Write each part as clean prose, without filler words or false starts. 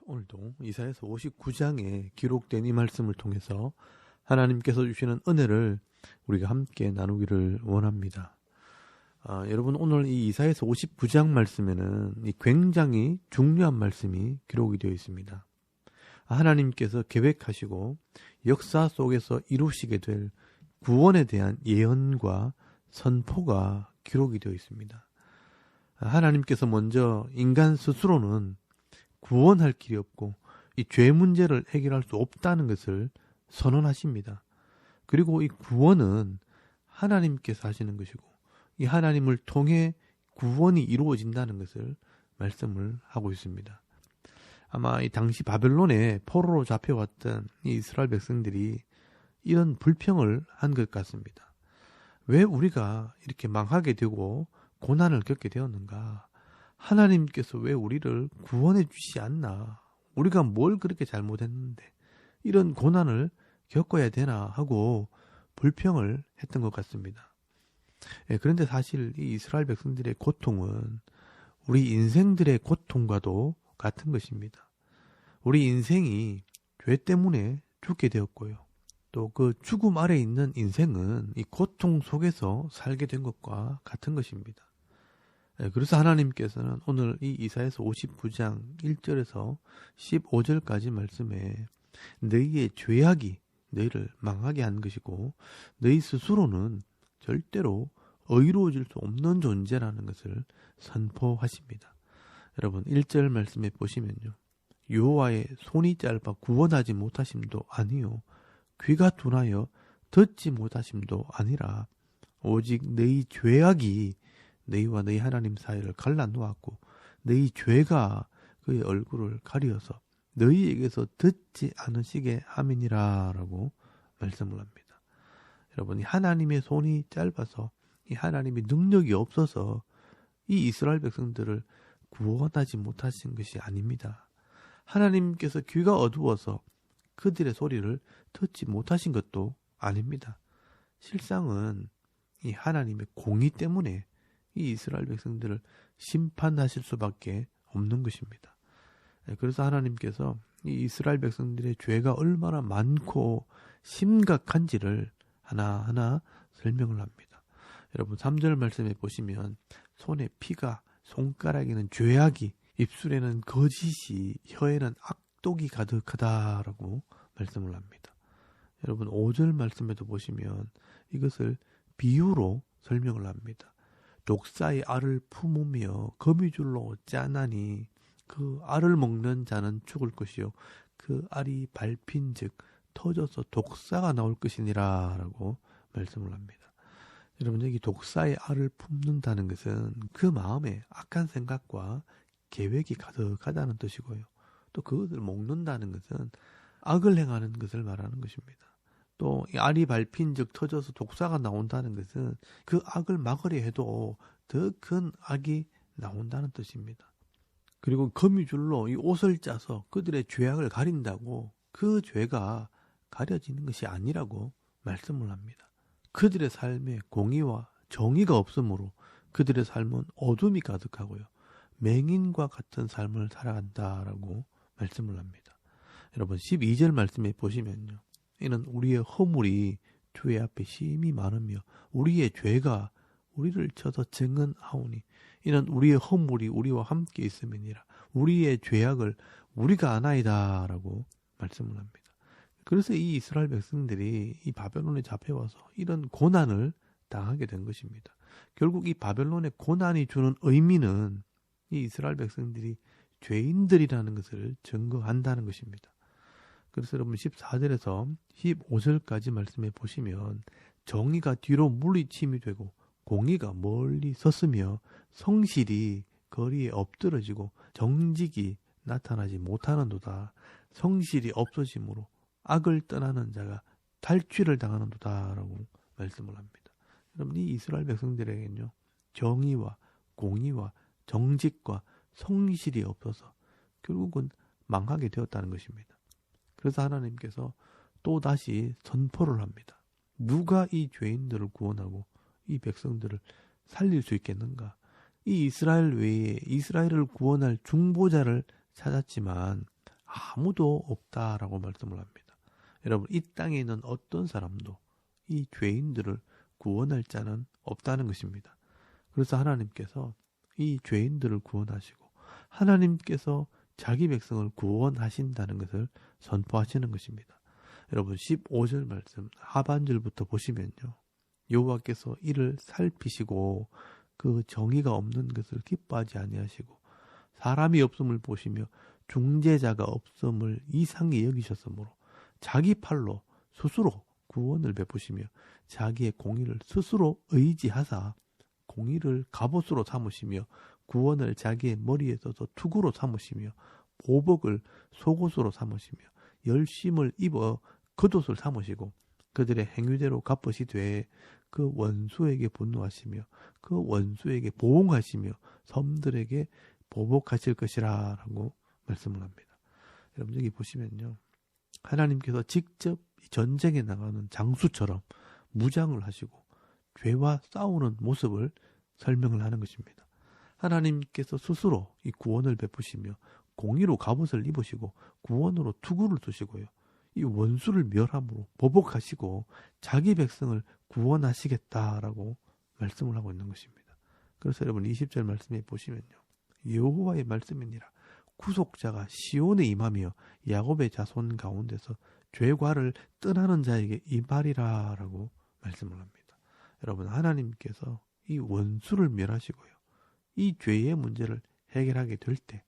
오늘도 이사야서 59장에 기록된 이 말씀을 통해서 하나님께서 주시는 은혜를 우리가 함께 나누기를 원합니다. 여러분, 오늘 이 이사야서 59장 말씀에는 이 굉장히 중요한 말씀이 기록이 되어 있습니다. 하나님께서 계획하시고 역사 속에서 이루시게 될 구원에 대한 예언과 선포가 기록이 되어 있습니다. 하나님께서 먼저 인간 스스로는 구원할 길이 없고 이 죄 문제를 해결할 수 없다는 것을 선언하십니다. 그리고 이 구원은 하나님께서 하시는 것이고 이 하나님을 통해 구원이 이루어진다는 것을 말씀을 하고 있습니다. 아마 이 당시 바벨론에 포로로 잡혀왔던 이 이스라엘 백성들이 이런 불평을 한 것 같습니다. 왜 우리가 이렇게 망하게 되고 고난을 겪게 되었는가? 하나님께서 왜 우리를 구원해 주시지 않나? 우리가 뭘 그렇게 잘못했는데 이런 고난을 겪어야 되나 하고 불평을 했던 것 같습니다. 그런데 사실 이 이스라엘 백성들의 고통은 우리 인생들의 고통과도 같은 것입니다. 우리 인생이 죄 때문에 죽게 되었고요. 또 그 죽음 아래 있는 인생은 이 고통 속에서 살게 된 것과 같은 것입니다. 그래서 하나님께서는 오늘 이 이사야서 59장 1절에서 15절까지 말씀에 너희의 죄악이 너희를 망하게 한 것이고 너희 스스로는 절대로 의로워질 수 없는 존재라는 것을 선포하십니다. 여러분 1절 말씀에 보시면요. 여호와의 손이 짧아 구원하지 못하심도 아니요 귀가 둔하여 듣지 못하심도 아니라 오직 너희 죄악이 너희와 너희 하나님 사이를 갈라놓았고 너희 죄가 그의 얼굴을 가리어서 너희에게서 듣지 않으시게 함이니라 라고 말씀을 합니다. 여러분 이 하나님의 손이 짧아서 이 하나님의 능력이 없어서 이 이스라엘 백성들을 구원하지 못하신 것이 아닙니다. 하나님께서 귀가 어두워서 그들의 소리를 듣지 못하신 것도 아닙니다. 실상은 이 하나님의 공의 때문에 이 이스라엘 백성들을 심판하실 수밖에 없는 것입니다. 그래서 하나님께서 이 이스라엘 백성들의 죄가 얼마나 많고 심각한지를 하나하나 설명을 합니다. 여러분 3절 말씀에 보시면 손에 피가, 손가락에는 죄악이, 입술에는 거짓이, 혀에는 악독이 가득하다라고 말씀을 합니다. 여러분 5절 말씀에도 보시면 이것을 비유로 설명을 합니다. 독사의 알을 품으며 거미줄로 짜나니 그 알을 먹는 자는 죽을 것이요 그 알이 밟힌 즉 터져서 독사가 나올 것이니라 라고 말씀을 합니다. 여러분 여기 독사의 알을 품는다는 것은 그 마음에 악한 생각과 계획이 가득하다는 뜻이고요. 또 그것을 먹는다는 것은 악을 행하는 것을 말하는 것입니다. 또 이 알이 밟힌 즉 터져서 독사가 나온다는 것은 그 악을 막으려 해도 더 큰 악이 나온다는 뜻입니다. 그리고 거미줄로 이 옷을 짜서 그들의 죄악을 가린다고 그 죄가 가려지는 것이 아니라고 말씀을 합니다. 그들의 삶에 공의와 정의가 없으므로 그들의 삶은 어둠이 가득하고요. 맹인과 같은 삶을 살아간다라고 말씀을 합니다. 여러분 12절 말씀에 보시면요. 이는 우리의 허물이 주의 앞에 심히 많으며 우리의 죄가 우리를 쳐서 증언하오니 이는 우리의 허물이 우리와 함께 있음이니라. 우리의 죄악을 우리가 아나이다 라고 말씀을 합니다. 그래서 이 이스라엘 백성들이 이 바벨론에 잡혀와서 이런 고난을 당하게 된 것입니다. 결국 이 바벨론의 고난이 주는 의미는 이 이스라엘 백성들이 죄인들이라는 것을 증거한다는 것입니다. 그래서 여러분 14절에서 15절까지 말씀해 보시면 정의가 뒤로 물리침이 되고 공의가 멀리 섰으며 성실이 거리에 엎드러지고 정직이 나타나지 못하는도다. 성실이 없어짐으로 악을 떠나는 자가 탈취를 당하는도다 라고 말씀을 합니다. 여러분 이 이스라엘 백성들에게는요. 정의와 공의와 정직과 성실이 없어서 결국은 망하게 되었다는 것입니다. 그래서 하나님께서 또다시 선포를 합니다. 누가 이 죄인들을 구원하고 이 백성들을 살릴 수 있겠는가? 이 이스라엘 외에 이스라엘을 구원할 중보자를 찾았지만 아무도 없다라고 말씀을 합니다. 여러분, 이 땅에 있는 어떤 사람도 이 죄인들을 구원할 자는 없다는 것입니다. 그래서 하나님께서 이 죄인들을 구원하시고 하나님께서 자기 백성을 구원하신다는 것을 선포하시는 것입니다. 여러분, 15절 말씀 하반절부터 보시면요, 여호와께서 이를 살피시고 그 정의가 없는 것을 기뻐하지 아니하시고 사람이 없음을 보시며 중재자가 없음을 이상히 여기셨으므로 자기 팔로 스스로 구원을 베푸시며 자기의 공의를 스스로 의지하사 공의를 갑옷으로 삼으시며 구원을 자기의 머리에 써서 투구로 삼으시며 보복을 속옷으로 삼으시며 열심을 입어 겉옷을 삼으시고 그들의 행위대로 갚으시되 그 원수에게 분노하시며 그 원수에게 보응하시며 섬들에게 보복하실 것이라 라고 말씀을 합니다. 여러분, 여기 보시면요, 하나님께서 직접 전쟁에 나가는 장수처럼 무장을 하시고 죄와 싸우는 모습을 설명을 하는 것입니다. 하나님께서 스스로 이 구원을 베푸시며 공의로 갑옷을 입으시고 구원으로 투구를 두시고요, 이 원수를 멸함으로 보복하시고 자기 백성을 구원하시겠다라고 말씀을 하고 있는 것입니다. 그래서 여러분 20절 말씀에 보시면요, 여호와의 말씀이니라 구속자가 시온에 임하며 야곱의 자손 가운데서 죄과를 떠나는 자에게 임하리라 라고 말씀을 합니다. 여러분, 하나님께서 이 원수를 멸하시고요, 이 죄의 문제를 해결하게 될 때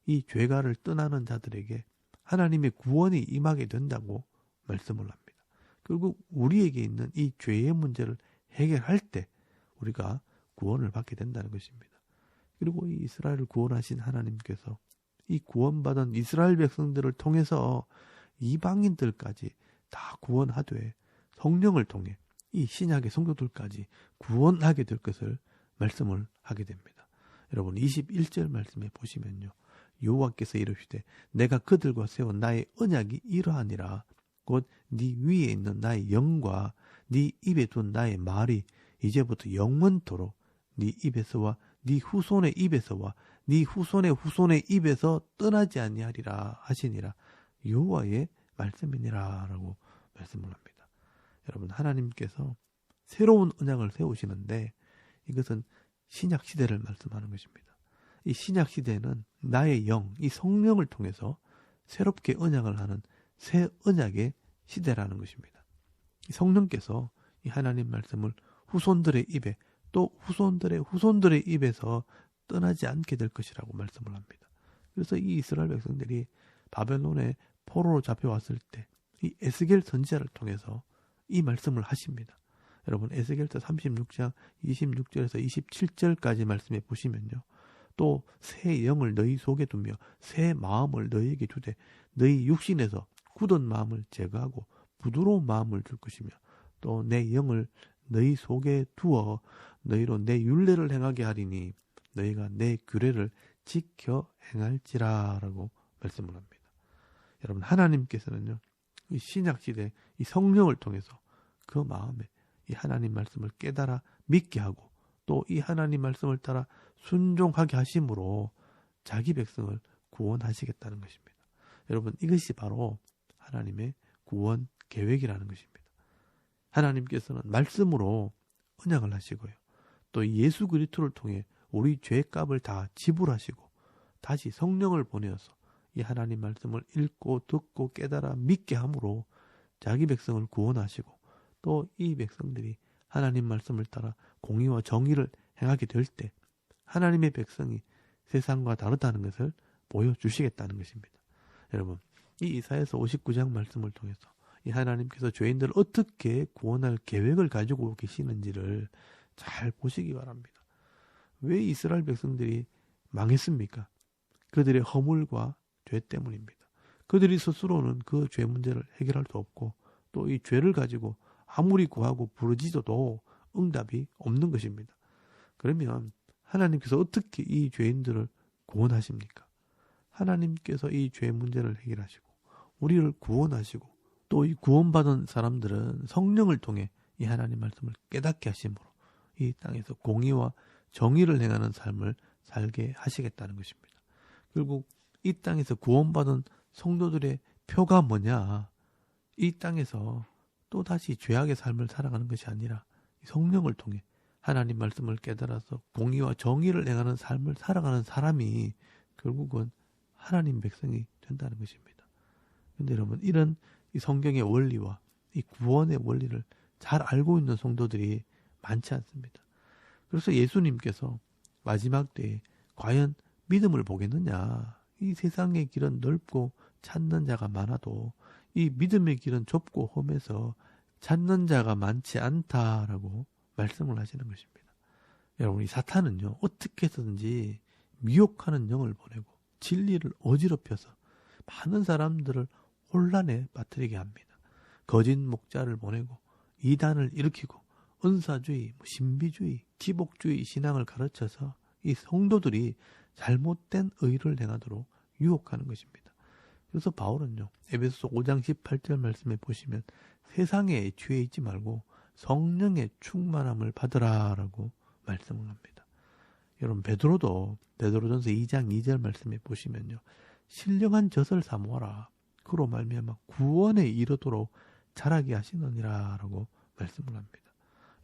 이 죄과를 떠나는 자들에게 하나님의 구원이 임하게 된다고 말씀을 합니다. 결국 우리에게 있는 이 죄의 문제를 해결할 때 우리가 구원을 받게 된다는 것입니다. 그리고 이 이스라엘을 구원하신 하나님께서 이 구원받은 이스라엘 백성들을 통해서 이방인들까지 다 구원하되 성령을 통해 이 신약의 성도들까지 구원하게 될 것을 말씀을 하게 됩니다. 여러분, 21절 말씀에 보시면요, 여호와께서 이르시되 내가 그들과 세운 나의 언약이 이러하니라. 곧 네 위에 있는 나의 영과 네 입에 둔 나의 말이 이제부터 영원토록 네 입에서와 네 후손의 입에서와 네 후손의 후손의 입에서 떠나지 아니하리라 하시니라. 여호와의 말씀이니라 라고 말씀을 합니다. 여러분, 하나님께서 새로운 언약을 세우시는데 이것은 신약 시대를 말씀하는 것입니다. 이 신약 시대는 나의 영, 이 성령을 통해서 새롭게 언약을 하는 새 언약의 시대라는 것입니다. 이 성령께서 이 하나님 말씀을 후손들의 입에 또 후손들의 후손들의 입에서 떠나지 않게 될 것이라고 말씀을 합니다. 그래서 이 이스라엘 백성들이 바벨론의 포로로 잡혀왔을 때 이 에스겔 선지자를 통해서 이 말씀을 하십니다. 여러분, 에스겔서 36장 26절에서 27절까지 말씀해 보시면요, 또 새 영을 너희 속에 두며 새 마음을 너희에게 주되 너희 육신에서 굳은 마음을 제거하고 부드러운 마음을 줄 것이며 또 내 영을 너희 속에 두어 너희로 내 율례를 행하게 하리니 너희가 내 규례를 지켜 행할지라 라고 말씀을 합니다. 여러분, 하나님께서는요, 이 신약시대 이 성령을 통해서 그 마음에 이 하나님 말씀을 깨달아 믿게 하고 또 이 하나님 말씀을 따라 순종하게 하심으로 자기 백성을 구원하시겠다는 것입니다. 여러분, 이것이 바로 하나님의 구원 계획이라는 것입니다. 하나님께서는 말씀으로 언약을 하시고요, 또 예수 그리스도를 통해 우리 죄값을 다 지불하시고 다시 성령을 보내어서 이 하나님 말씀을 읽고 듣고 깨달아 믿게 함으로 자기 백성을 구원하시고 또 이 백성들이 하나님 말씀을 따라 공의와 정의를 행하게 될 때 하나님의 백성이 세상과 다르다는 것을 보여주시겠다는 것입니다. 여러분, 이 이사야서 59장 말씀을 통해서 이 하나님께서 죄인들을 어떻게 구원할 계획을 가지고 계시는지를 잘 보시기 바랍니다. 왜 이스라엘 백성들이 망했습니까? 그들의 허물과 죄 때문입니다. 그들이 스스로는 그 죄 문제를 해결할 수 없고 또 이 죄를 가지고 아무리 구하고 부르짖어도 응답이 없는 것입니다. 그러면 하나님께서 어떻게 이 죄인들을 구원하십니까? 하나님께서 이 죄 문제를 해결하시고 우리를 구원하시고 또 이 구원받은 사람들은 성령을 통해 이 하나님 말씀을 깨닫게 하심으로 이 땅에서 공의와 정의를 행하는 삶을 살게 하시겠다는 것입니다. 결국 이 땅에서 구원받은 성도들의 표가 뭐냐? 이 땅에서 또다시 죄악의 삶을 살아가는 것이 아니라 성령을 통해 하나님 말씀을 깨달아서 공의와 정의를 행하는 삶을 살아가는 사람이 결국은 하나님 백성이 된다는 것입니다. 그런데 여러분, 이런 이 성경의 원리와 이 구원의 원리를 잘 알고 있는 성도들이 많지 않습니다. 그래서 예수님께서 마지막 때에 과연 믿음을 보겠느냐? 이 세상의 길은 넓고 찾는 자가 많아도 이 믿음의 길은 좁고 험해서 찾는 자가 많지 않다라고 말씀을 하시는 것입니다. 여러분, 이 사탄은요, 어떻게 해서든지 미혹하는 영을 보내고 진리를 어지럽혀서 많은 사람들을 혼란에 빠뜨리게 합니다. 거짓 목자를 보내고 이단을 일으키고 은사주의, 신비주의, 기복주의 신앙을 가르쳐서 이 성도들이 잘못된 의를 행하도록 유혹하는 것입니다. 그래서 바울은요, 에베소서 5장 18절 말씀에 보시면 세상에 취해 있지 말고 성령의 충만함을 받으라라고 말씀을 합니다. 여러분, 베드로도 베드로전서 2장 2절 말씀에 보시면요, 신령한 젖을 사모하라. 그로 말미암아 구원에 이르도록 자라게 하시느니라라고 말씀을 합니다.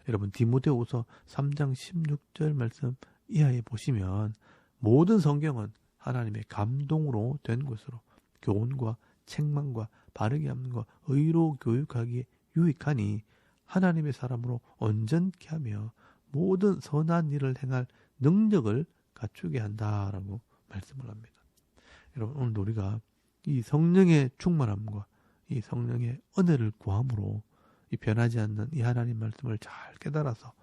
여러분, 디모데후서 3장 16절 말씀 이하에 보시면 모든 성경은 하나님의 감동으로 된 것으로 교훈과 책망과 바르게 함과 의로 교육하기에 유익하니 하나님의 사람으로 온전케 하며 모든 선한 일을 행할 능력을 갖추게 한다라고 말씀을 합니다. 여러분, 오늘 우리가 이 성령의 충만함과 이 성령의 은혜를 구함으로 이 변하지 않는 이 하나님 말씀을 잘 깨달아서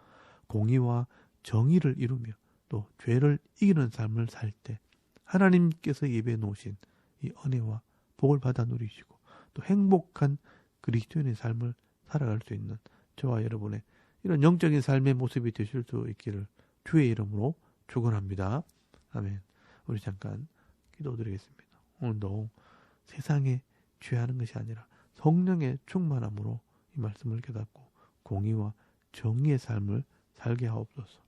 공의와 정의를 이루며 또 죄를 이기는 삶을 살 때 하나님께서 예배해 놓으신 이 은혜와 복을 받아 누리시고 또 행복한 그리스도인의 삶을 살아갈 수 있는 저와 여러분의 이런 영적인 삶의 모습이 되실 수 있기를 주의 이름으로 축원합니다. 아멘. 우리 잠깐 기도드리겠습니다. 오늘도 세상에 취하는 것이 아니라 성령의 충만함으로 이 말씀을 깨닫고 공의와 정의의 삶을 살게 하옵소서.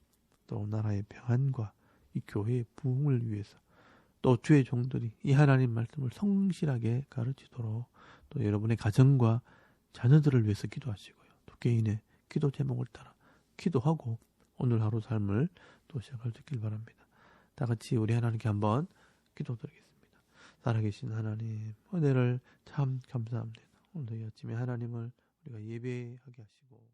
또 나라의 평안과 이 교회의 부흥을 위해서 또 주의 종들이 이 하나님 말씀을 성실하게 가르치도록 또 여러분의 가정과 자녀들을 위해서 기도하시고요. 또 개인의 기도 제목을 따라 기도하고 오늘 하루 삶을 또 시작할 수 있길 바랍니다. 다 같이 우리 하나님께 한번 기도드리겠습니다. 살아계신 하나님, 은혜를 참 감사합니다. 오늘 이 아침에 하나님을 우리가 예배하게 하시고